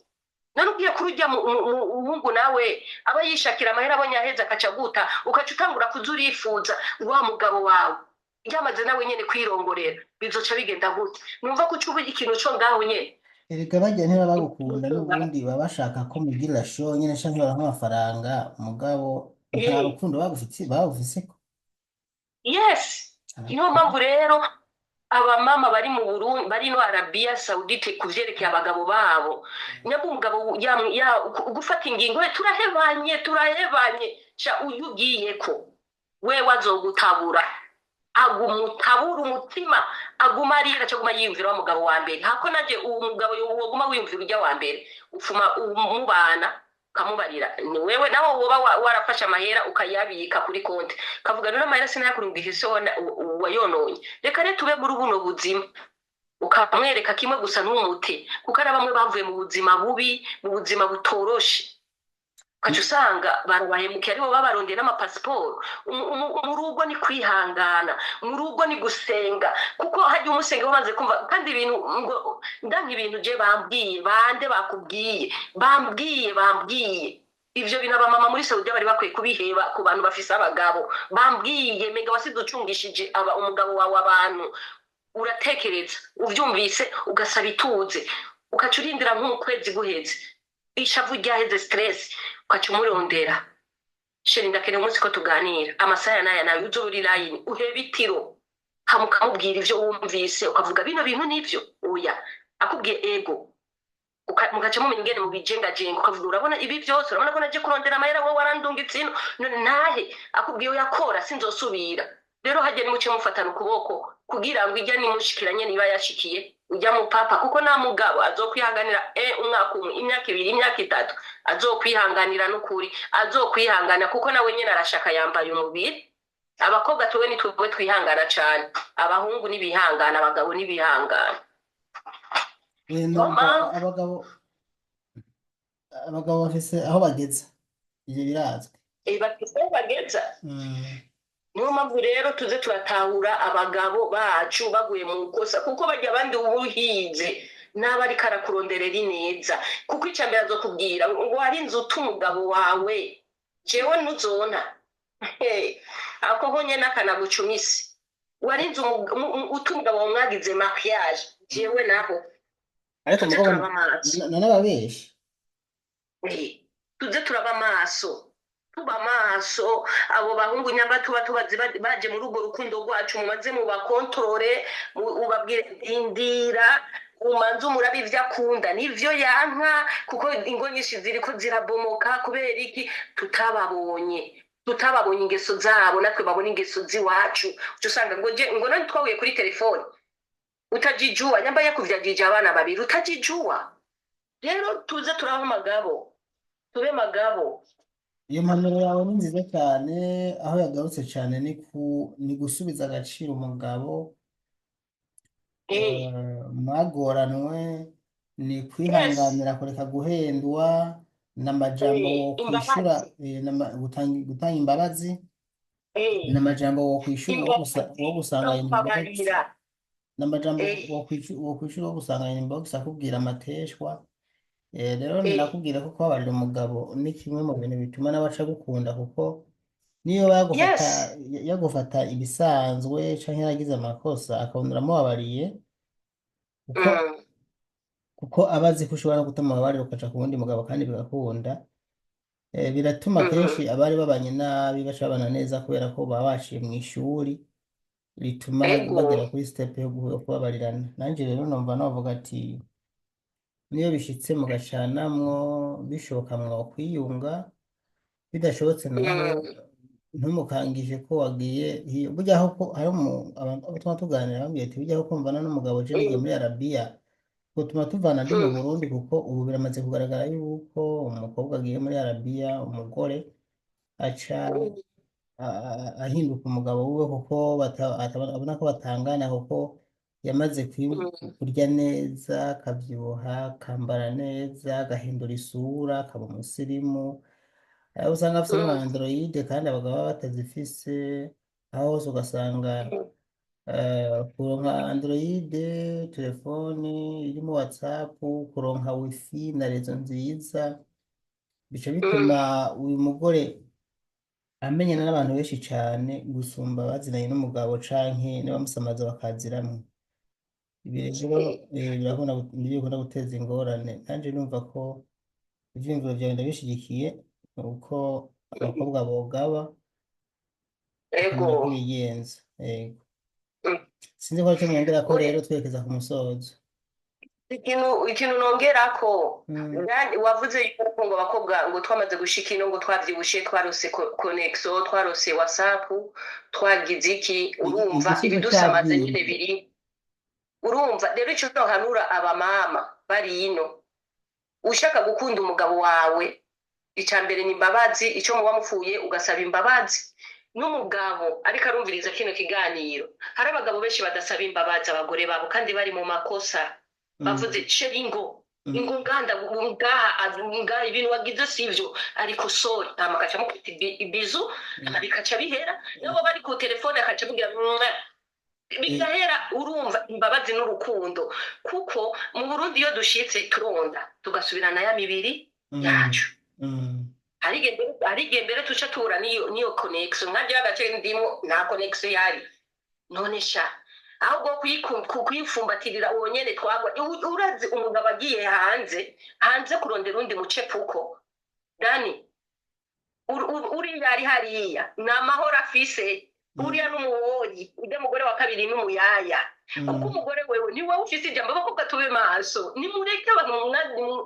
none ugiye kurujya umuhungu nawe aba yishakira amahera abonye aheza akaca guta ukaca utangura kuzurifuza wa mugabo wawe yamaze nawe nyene kwirongorera bizoca bigenda gute numva ko ucuba ikintu cyo ngaho nyene erega bajya ntibagukunda n'ubundi baba bashaka ko mugira show nyene shanke baranka amafaranga mugabo nta rukundo bavufise ko yes niyo mpamvu rero abamama bari mu Burundi bari no Arabia Saudite kuvyerekeye abagabo babo nyabwo umugabo gufata ingingo turahebanye sha uyugiye ko we wazogutabura agumutabura umutima aguma arira cyaguma yimvira umugabo wa mbere hako naje umugabo woguma wimvira ujya wa mbere ufuma umubana kamubarira ni wewe nawo woba warafasha amahera ukayabika kuri konti kavuga none amahera sinayakurungije so wayononye reka rero tube muri buno buzima ukamwereka kimwe gusa n'umute kuko ari bamwe bavuye mu buzima bubi mu buzima butoroshe kacu usanga barabahemukiye aribo babarondeye n'amapasiporo mu rugo ni kwihangana mu rugo ni gusenga kuko hajya umusenga bamaze kumva kandi ibintu ngo ndanka ibintu je bambwiye bande bakubwiye bambwiye ivyo bintu abamama muri Saudi bari bakwiye kubiheba ku bantu bafise abagabo bambwiye mega wasiducungishije umugabo wawe abantu uratekereza uvyumvise ugasaba ituze ukacurindira nk'ukwezi guheze ishavu ryaheze stress ukacumurondera sheri ndakene umunsi ko tuganira amasaha naya nayo uzuri line uhebitiro hamukamubwira ivyo wumvise ukavuga bino bintu nivyo oya akubwiye ego mugaca mumenya ingene mubijengajenga ukavuga urabona ibi byose urabona ko naje kurondera amahera wowe warandungitse ino none nahe akubwiye yakora sinzosubira rero hajye nimuce mufatana ukuboko kugira ngo ijya nimushikiranye niba yashikiye ujya mu papa kuko nta mugabo azokwihanganira umwaka umwe imyaka ibiri imyaka itatu azokwihanganira n'ukuri azokwihangana kuko nawe nyine arashaka yambaye umubiri abakobwa tuwe nitwe twihangana cyane abahungu nibihangana abagabo nibihangana abagabo bafise aho bageza ivyo birazwi bafise aho bageza niyo mpamvu rero tuze turatahura abagabo bacu baguye mu kosa kuko bajya abandi ubuhize n'aba ariko arakuronderera ineza kuko icya mbere azokubwira ngo warinze uta umugabo wawe jewe ntuzona ako honye n'akanagucumisi warinze uta umugabo wawe mwagize makiyaje jewe naho ariko n'ababeshi tuze turaba amaso tuba amaso abo bahungu nyamba tuba tubazi baje muri urwo rukundo rwacu mumaze mu bakontorore ubabwire indira umanze umurabe ivyo akunda nivyo yanka kuko ingo nyinshi ziriko zirabomoka kubera iki tutababonye ingeso zabo natwe babona ingeso ziwacu usanga ngo none twahuye kuri telefone utajijua nyamba yakuvyagije abana babiri utajijua rero tuze turaho magabo tube magabo. Iyo mpanuro yawe ni nziza cyane aho yagarutse cyane ni gusubiza agaciro umugabo mwagoranwe ni kwihanganira kureka guhendwa n'amajambo wo kwishura gutanga imbabazi n'amajambo wo kwishura wo gusanga inbox n'amajambo wo kwishura wo gusanga inbox akubwira amateshwa rero nakubwira ko kubabarira umugabo ni kimwe mu bintu bituma n'abaca gukunda kuko niyo yagufata ibisanzwe canke yaragize amakosa akabona uramubabariye kuko aba azi ko ushobora kutamubabarira ukaca ku wundi mugabo kandi bigakunda biratuma kenshi abari babanye nabi baca babana neza kubera ko baba baciye mu ishuri rituma bagera kuri step yo kubabarirana nanje rero numva navuga ati niyo bishitse mugacanamwo bishoboka mwo kwiyunga bidashobotse naho ntumukangije ko wagiye burya aho hari abantu tuma tuganira bambwiye ati burya aho kumvana n'umugabo je nigiye muri Arabia gutuma tuvana ndi mu Burundi kuko ubu biramaze kugaragara yuko umukobwa agiye muri Arabia umugore aca ahinduka umugabo wiwe kuko abona ko batangana kuko yamaze kurya neza akavyibuha akambara neza agahindura isura akaba umusirimu usanga afise n'ama-android kandi abagabo baba batazifise aho hose ugasanga kuronka android telefoni irimo WhatsApp kuronka wifi na rezo nziza bica bituma uyu mugore amenyana n'abantu benshi cane gusumba bazinanye n'umugabo canke n'abamusamaza bakaziramwo ibi rero birakunda guteza ingorane nanje numva ko ivyiyumviro vyawe ndabishigikiye uko abakobwa bogaba bigenza sinzi ko aricyo mwongera ko rero twerekeza ku musozo ikintu nongerako wavuze yuko ngo abakobwa ngo twamaze gushika ino ngo twavyibushe twarose connection twarose WhatsApp twagize iki urumva ibidusamaze nyine biri urumva rero ico nohanura abamama bari ino ushaka gukunda umugabo wawe icambere ni imbabazi ico muba mupfuye ugasaba imbabazi n'umugabo ariko arumviriza kino kiganiro hari abagabo benshi badasaba imbabazi abagore babo kandi bari mu makosa bavuze sheringo ingunganda ngaha ibintu wagize sivyo ariko sorry amakaca mukita ibizu bikaca bihera nabo bari ku telefone akaca avugira bigahera urumva imbabazi n'urukundo kuko mu Burundi iyo dushitse turonda tugasubirana ya mibiri yacu hari gembere tuca tura niyo connection nkaje agace ndimo na connection yari none sha ahubwo kwifumbatirira uwo nyene twagwa urazi umugabo agiye hanze kurondera undi mucepuko dani uri yari hariya na mahoro afise uriya n'umuwoyi ujya mugore wa kabiri n'umuyaya kuko umugore wewe ni wowe ufise ijambo bakobwa tube maso nimureke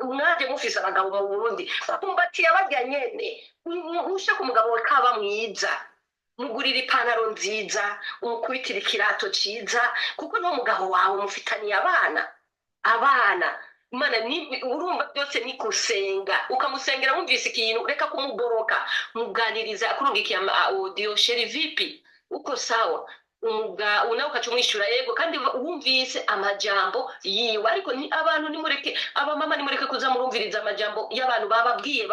mwaje mufise abagabo mu Burundi bakumbatiye abarya nyene ushaka umugabo we kaba mwiza mugurira ipantaro nziza, umukubitira ikirato ciza, kuko n'umugabo wawe mufitaniye abana Imana urumva byose ni gusenga, ukamusengera wumvise ikintu, reka kumugoroka, muganiriza akurungikiye audio sheri vipi uko sawa, nawe ukaca umwishyura yego, kandi wumvise amajambo yiwe. Ariko ni abantu, nimureke abamama, nimureke kuza murumviriza amajambo y'abantu bababwiye.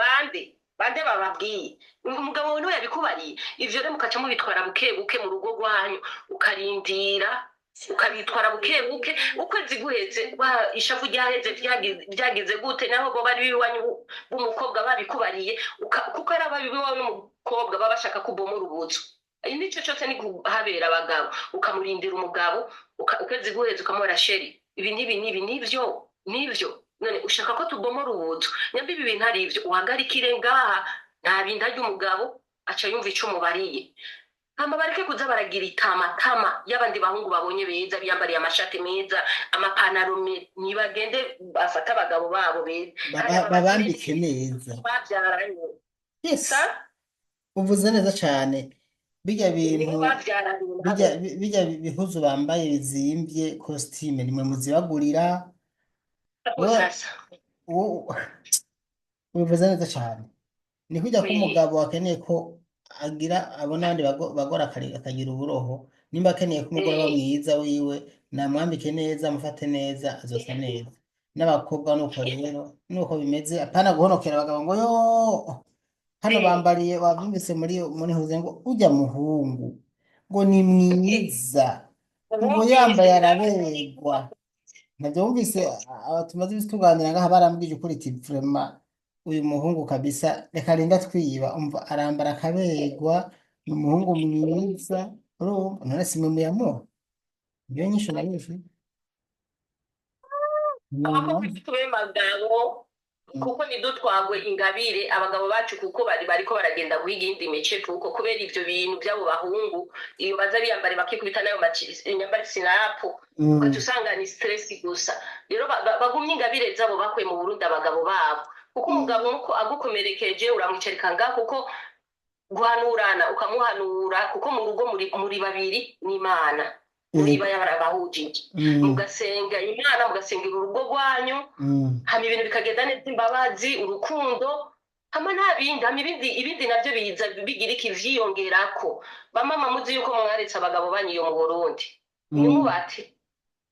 bande bababwiye, umugabo wawe niwe yabikubariye. Ivyo rero mukaca mubitwara buke buke mu rugo rwanyu, ukarindira ukabitwara buke buke, ukwezi guheze ishavu ryaheze byagize gute, naho bo bari biwanyu b'umukobwa babikubariye, kuko ari ababi biwawe n'umukobwa baba bashaka kubomora ubuzu. Nicyo cyose ni kuhabera abagabo, ukamurindira umugabo, ukwezi guheze ukamubara sheri, ibi nibyo none ushaka ko tubomora ubuzu, nyambi ibi bintu ari ibyo, uhagarikire ngaha, nta bindi arya umugabo aca yumva ico mubariye. Hama bareke kuza baragira itamatama y'abandi bahungu babonye beza, biyambariye amashati meza, amapantaro nibagende bafata abagabo babo beza babambike neza. babyaranye. Yes, uvuze neza cyane. Bijya bintu bijya bihuzu bambaye bizimbye costume, nimwe muzibagurira. Uvuze neza cyane. Ni kujya ko umugabo akeneye ko agira abona abandi bagora akagira uburoho, nimba akeneye ko umugore aba mwiza wiwe namwambike neza, amufate neza, azosa neza. N'abakobwa nuko rero nuko bimeze, apana guhonokera abagabo ngo yo hano bambariye, wabyumvise muri huze ngo ujya muhungu ngo ni mwiza ngo yambaye araberwa. Nabyo wumvise tumaze tuganira ngaha barambwije ukuri iti vraiment uyu muhungu kabisa reka rinda twiba, umva arambara akaberwa, ni umuhungu mwiza. Urumva none si mwe muyamuha iyo nyisho na nyinshi tube magabo, kuko nidutwagwe ingabire abagabo bacu, kuko bariko baragenda guhiga indi mice, kuko kubera ivyo bintu by'abo bahungu iyo baza biyambare bakikubita nayo inyambari sinapu, ugaca usanga ni stress gusa. Rero bagumye ingabire zabo bakuye mu Burundi abagabo babo, kuko umugabo nuko agukomerekeje uramwicarika ngaho, kuko guhanurana ukamuhanura, kuko mu rugo muri babiri n'Imana niba yarabahujije, mugasenga Imana, mugasengera urugo rwanyu, hama ibintu bikagenda neza, imbabazi, urukundo, hama nta bindi, hama ibindi navyo biza bigira ikivyiyongerako. Bamama muzi yuko mwaretse abagabo banyu iyo mu Burundi, nimubate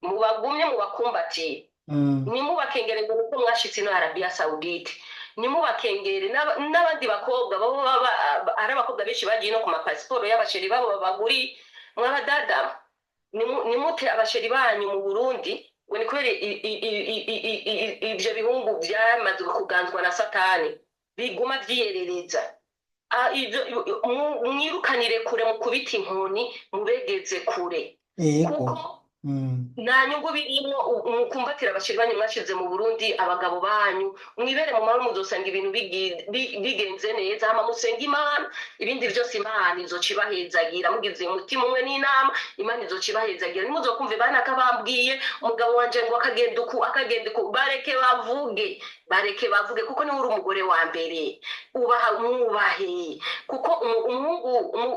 mubagumye mubakumbatiye, nimubakengere ngo uko mwashitse no Arabia Saudite, nimubakengere n'abandi bakobwa babo ari abakobwa benshi bagiye no ku mapasiporo y'abasheri babo babaguri mwabadada. Nimute abasheri banyu mu Burundi ngo ni kubera ivyo bihungu byamaze kuganzwa na Satani biguma vyiyerereza. Mwirukanire kure, mu kubita inkoni mubegeze kure, kuko nta nyungu birimo mukumbatira abasheri banyu mwashize mu Burundi abagabo banyu, mwibere mu mahoro, muzosanga ibintu bigenze neza. Hama musenga Imana, ibindi byose Imana izoca ibahezagira, mugize umutima umwe n'inama, Imana izoca ibahezagira. Nimuzokumve bana kabambwiye umugabo wanje ngo akagenda uku, bareke bavuge, kuko ni uri umugore wa mbere, mwubahe, kuko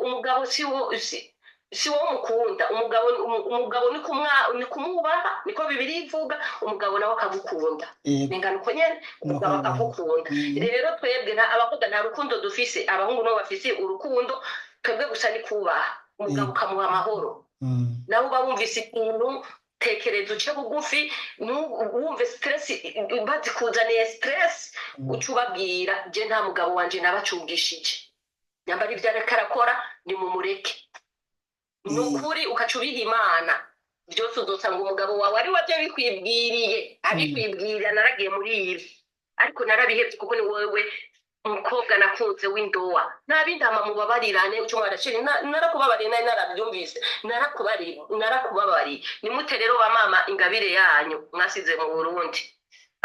umugabo si wo mukunda, umugabo ni kumwubaha, niko Bibiliya ivuga, umugabo nawe akagukunda. Nengana uko nyene umugabo akagukunda. Rero twebwe abakobwa nta rukundo dufise, abahungu nabo bafise urukundo, twebwe gusa ni kubaha umugabo ukamuha amahoro. Nawe uba wumvise ikintu, tekereza uce bugufi, wumve stress bazikuzaniye stress, uca ubabwira je nta mugabo wanje nabacungishije, nyambara ibyo ariko arakora ni mumureke. Nukuri ukaca ubiha Imana, byose uzosanga umugabo wawe ari wabyo abikwibwirira naragiye muri ibi, ariko narabihebye, kuko ni wowe umukobwa nakunze w'indoa. Nta bindi, hama mubabarirane, uca mwarashiri narakubabariye, nari narabyumvise, narakubabariye. Nimute rero bamama ingabire yanyu mwasize mu Burundi,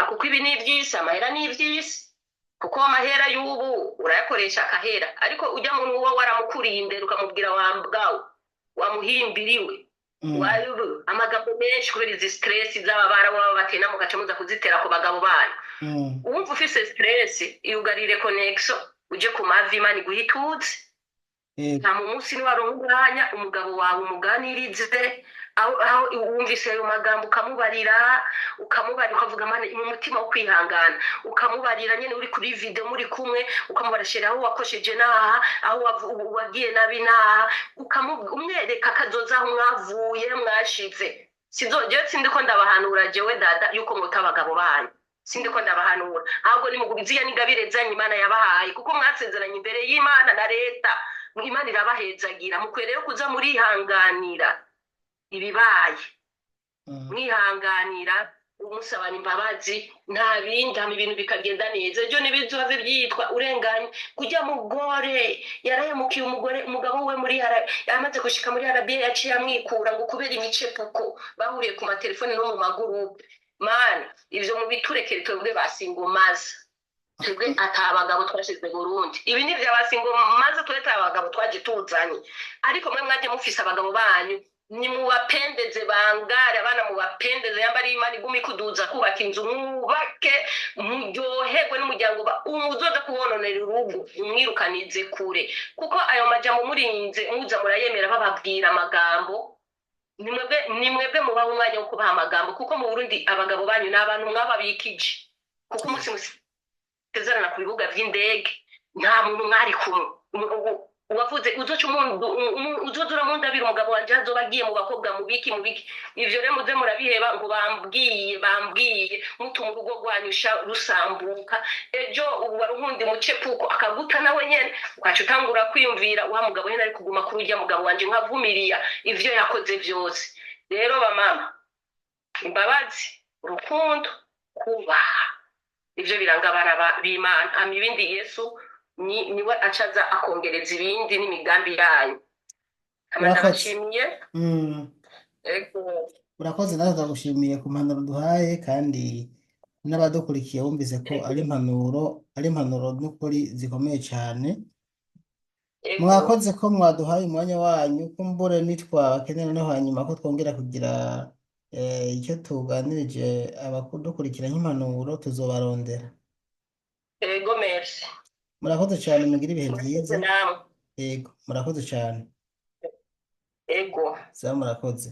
kuko ibi ni iby'isi, amahera ni iby'isi, kuko amahera y'ubu urayakoresha akahera, ariko ujya mu uwo waramukuriye imbere ukamubwira wambwawe wamuhimbiriwe amagambo menshi, kubera izi stress z'ababara baba batena, mugaca muza kuzitera ku bagabo banyu. Wumva ufise stress, yugarire connection, uje ku mavi, Imana iguhituze, yego, nta mu munsi niwaronka umwanya umugabo wawe umuganirize, aho wumvise ayo magambo ukamubarira ukavuga mu mutima wo kwihangana, ukamubarira nyine uri kuri video muri kumwe, ukamubarashira aho wakosheje naha, aho wagiye nabi naha, umwereka kazoza aho mwavuye mwashize. Jewe sindiko ndabahanura jewe dada yuko muta abagabo banyu, sindiko ndabahanura, ahubwo nimugubiziya n'ingabire zanyu Imana yabahaye, kuko mwasezeranye imbere y'Imana na leta, Imana irabahezagira. Mukwiye rero kuza murihanganira ibibaye, mwihanganira, umusabana imbabazi, nta bindi, hama ibintu bikagenda neza. Ejo nibizove byitwa urenganye kujya mugore yarahemukiye umugabo we yamaze gushika muri Arabiya, yaciye amwikura ngo kubera imicepuko bahuriye ku matelefone no mu magurupe. Mana, ivyo mubiturekere twebwe basingomaza, twebwe atabagabo twashize Burundi. Ibi ni vya basingomaza, twete abagabo twaje tuzanye, ariko mwe mwaje mufise abagabo banyu, ni mubapendeze bangare abana, mubapendeze yambari Imana igumi kuduza kubaka inzu, mwubake muryoherwe n'umuryango, umuzoza kubononera urugo umwirukanize kure, kuko ayo majambo murinze muza murayemera bababwira amagambo, nimwebwe mubaha umwanya wo kubaha amagambo, kuko mu Burundi abagabo banyu n'abantu mwababikije, kuko umunsi musezerana ku bibuga vy'indege nta muntu mwari kumwe. Wavuze uzozura mundabira umugabo wanje azoba agiye mu bakobwa mubiki. Ivyo rero muze murabiheba ngo bambwiye mutuma urugo rwanyu rusambuka. Ejo wari nkundi mucepuko akaguta nawe nyene, ukaca utangura kwiyumvira wa mugabo nyene ari kuguma kuri urya mugabo wanje nkavumiriya ivyo yakoze vyose. Rero bamama, imbabazi, urukundo, kubaha, ivyo biranga abana b'Imana. Hama ibindi Yesu niwe acaza akongereza ibindi n'imigambi yayo. Ndabashimiye. urakoze, nawe ndagushimiye ku mpanuro duhaye, kandi n'abadukurikiye bumvise ko ari impanuro n'ukuri zikomeye cyane. Mwakoze ko mwaduhaye umwanya wanyu, kumbure nitwabakenera no hanyuma ko twongera kugira icyo tuganirije abadukurikira nk'impanuro, tuzobarondera. Ego, merci. Murakoze cyane, mugira ibihe byiza. Yego, murakoze cyane. Ego. Murakoze.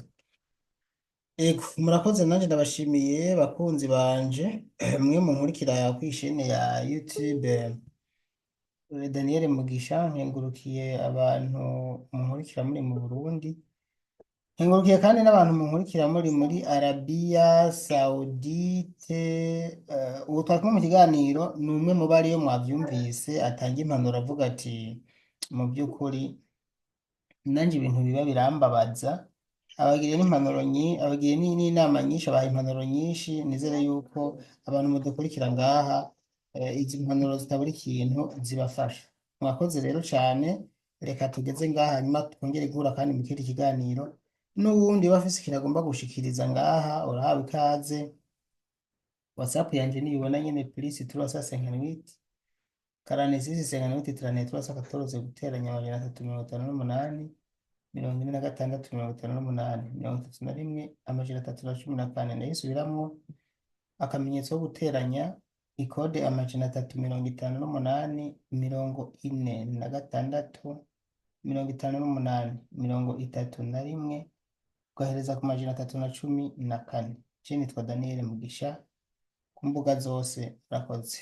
Ego, murakoze, nanjye ndabashimiye bakunzi banje, mwe munkurikira kw'ishene ya YouTube Daniel Mugisha. Nkengurukiye abantu munkurikira muri mu Burundi, nkengurukiye kandi n'abantu munkurikira muri Arabiya Saudite. Ubu twakumwe mu kiganiro ni umwe mu bariyo mwavyumvise atanga impanuro avuga ati mu by'ukuri nanjye ibintu biba birambabaza. Abagiriye n'inama nyinshi, abaha impanuro nyinshi. Nizere yuko abantu mudukurikira ngaha izi mpanuro zitabura ikintu zibafasha. Mwakoze rero cyane, reka tugeze ngaha hanyuma twongere guhura kandi mu kindi kiganiro. N'uwundi bafise kiragomba gushikiriza ngaha, urahawe ikaze. WhatsApp yanje nibona nyene +358 46 58 guteranya 358 46 58 31 nayisubiramwo, akamenyetso ko guteranya ikode 358 46 58 31 ugahereza ku 314. Je nitwa Daniel Mugisha ku mbuga zose. Murakoze.